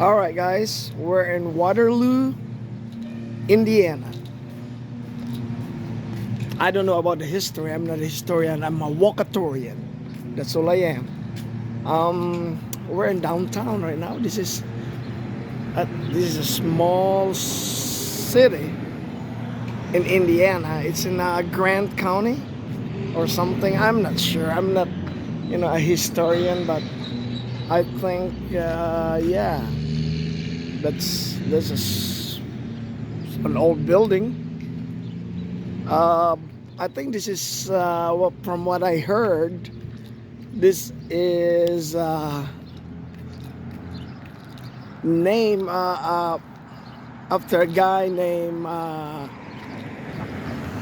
All right, guys, we're in Waterloo, Indiana. I don't know about the history. I'm not a historian. I'm a walkatorian. That's all I am. We're in downtown right now. This is a small city in Indiana. It's in Grant County or something. I'm not sure. I'm not, a historian, but I think, yeah, an old building. I think this is from what I heard. This is name after a guy named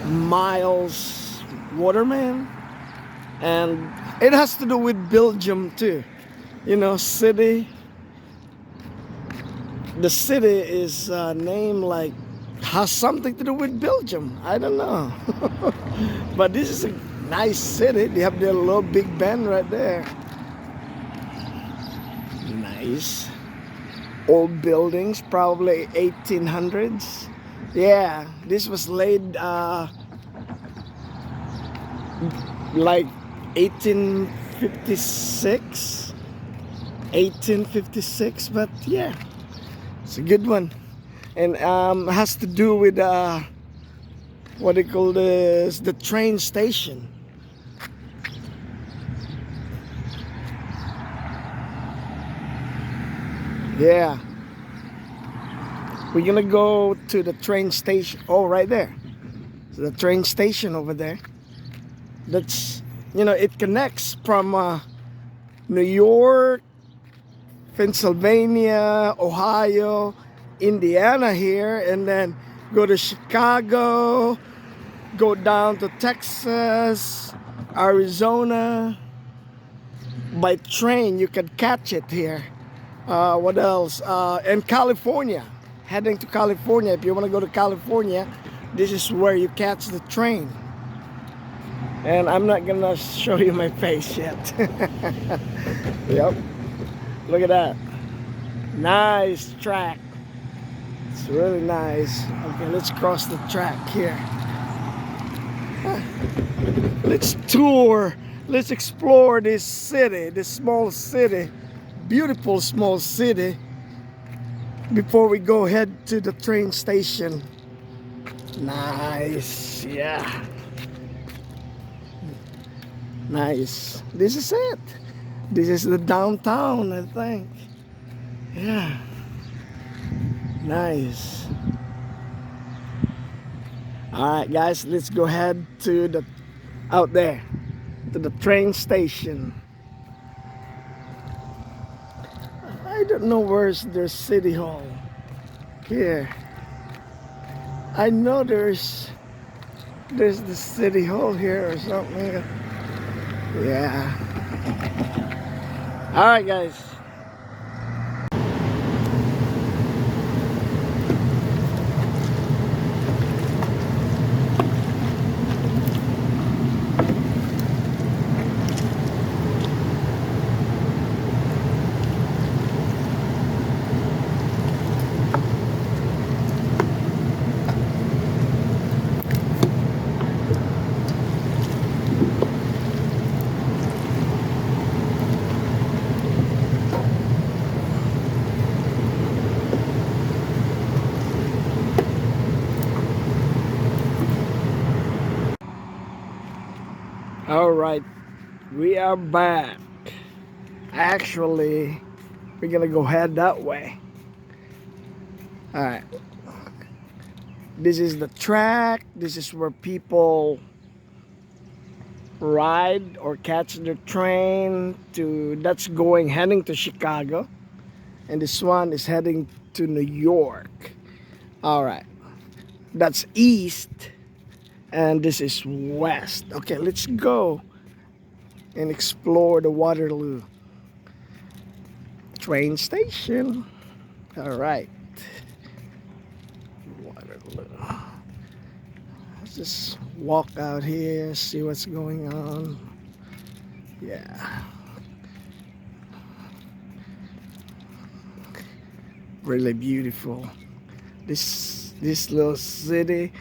Miles Waterman, and it has to do with Belgium too. City. The city is named like has something to do with Belgium. I don't know, but this is a nice city. They have their little Big Ben right there. Nice old buildings, probably 1800s. Yeah, this was laid like 1856, 1856. But yeah, it's a good one, and has to do with what they call this, the train station. Yeah, we're gonna go to the train station. Oh, right there. So the train station over there. That's, it connects from New York, Pennsylvania, Ohio, Indiana here, and then go to Chicago, go down to Texas, Arizona. By train, you can catch it here. What else? And California. Heading to California. If you want to go to California, this is where you catch the train. And I'm not gonna show you my face yet. Yep. Look at that. Nice track. It's really nice. Okay, let's cross the track here. Let's tour. Let's explore this city, this small city. Beautiful small city. Before we go head to the train station. Nice. Yeah. Nice. This is it. This is the downtown, I think. Yeah. Nice. Alright, guys, let's go head to out there to the train station. I don't know where's their city hall here. I know there's the city hall here or something. Yeah. All right, guys. All right, we are back. Actually, we're gonna go head that way. All right. This is the track. This is where people ride or catch their train that's heading to Chicago, and this one is heading to New York. All right, that's east, and this is west. Okay, let's go and explore the Waterloo train station. All right, Waterloo. Let's just walk out here, see what's going on. Yeah. Really beautiful. This little city,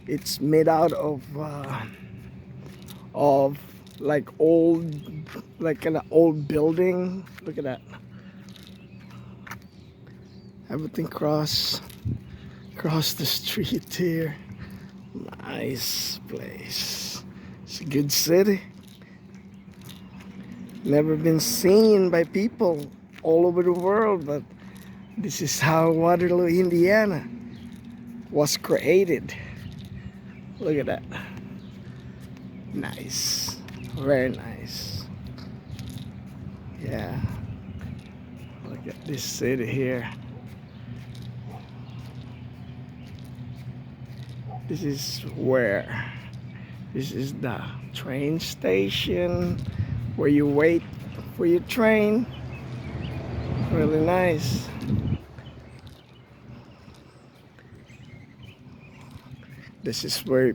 it's made out of like old, like an old building. Look at that. Everything across the street here. Nice place. It's a good city. Never been seen by people all over the world, but this is how Waterloo, Indiana was created. Look at that. Nice. Very nice. Yeah. Look at this city here. This is where? This is the train station where you wait for your train. Really nice. This is where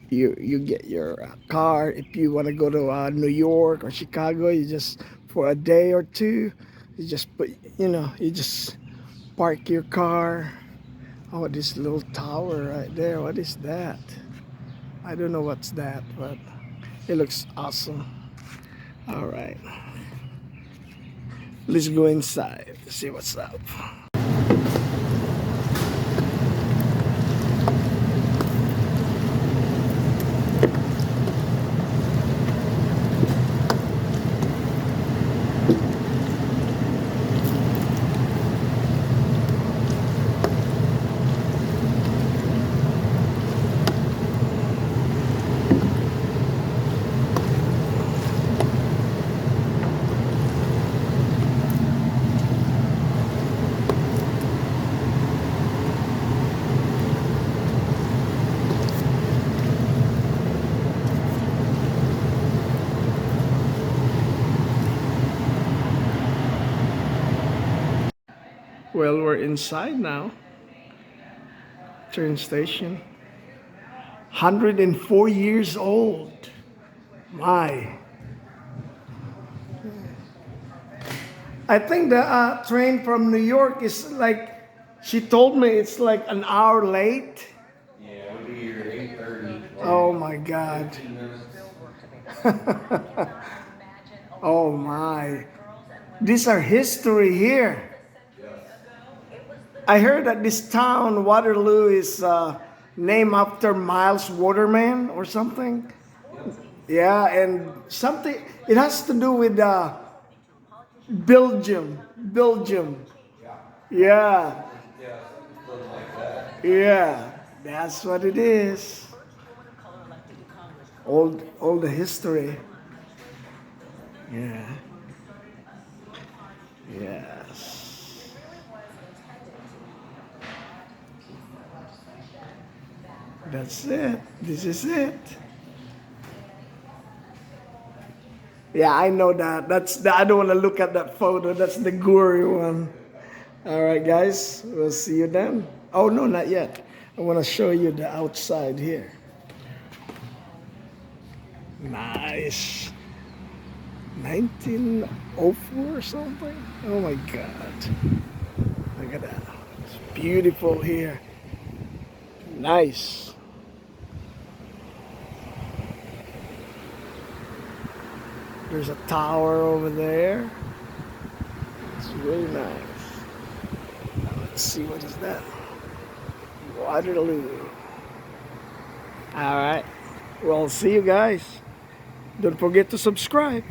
you get your car if you want to go to New York or Chicago. You just for a day or two, you just put you just park your car. Oh, this little tower right there, what is that? I don't know what's that, but it looks awesome. All right, let's go inside, see what's up. Well, we're inside now. Train station. 104 years old. My. I think the train from New York is like, she told me it's like an hour late. Yeah, it'll be here at 8:30. Oh my God. 15 minutes. Oh my. These are history here. I heard that this town, Waterloo, is named after Miles Waterman or something. Yeah, and something, it has to do with Belgium. Belgium. Yeah. Yeah, something like that. Yeah. That's what it is. All the history. Yeah. Yes. That's it. This is it. Yeah, I know that. I don't want to look at that photo. That's the gory one. All right, guys. We'll see you then. Oh, no, not yet. I want to show you the outside here. Nice. 1904 or something. Oh, my God. Look at that. It's beautiful here. Nice. There's a tower over there. It's really nice. Now let's see, what is that? Waterloo. All right. Well, see you guys. Don't forget to subscribe.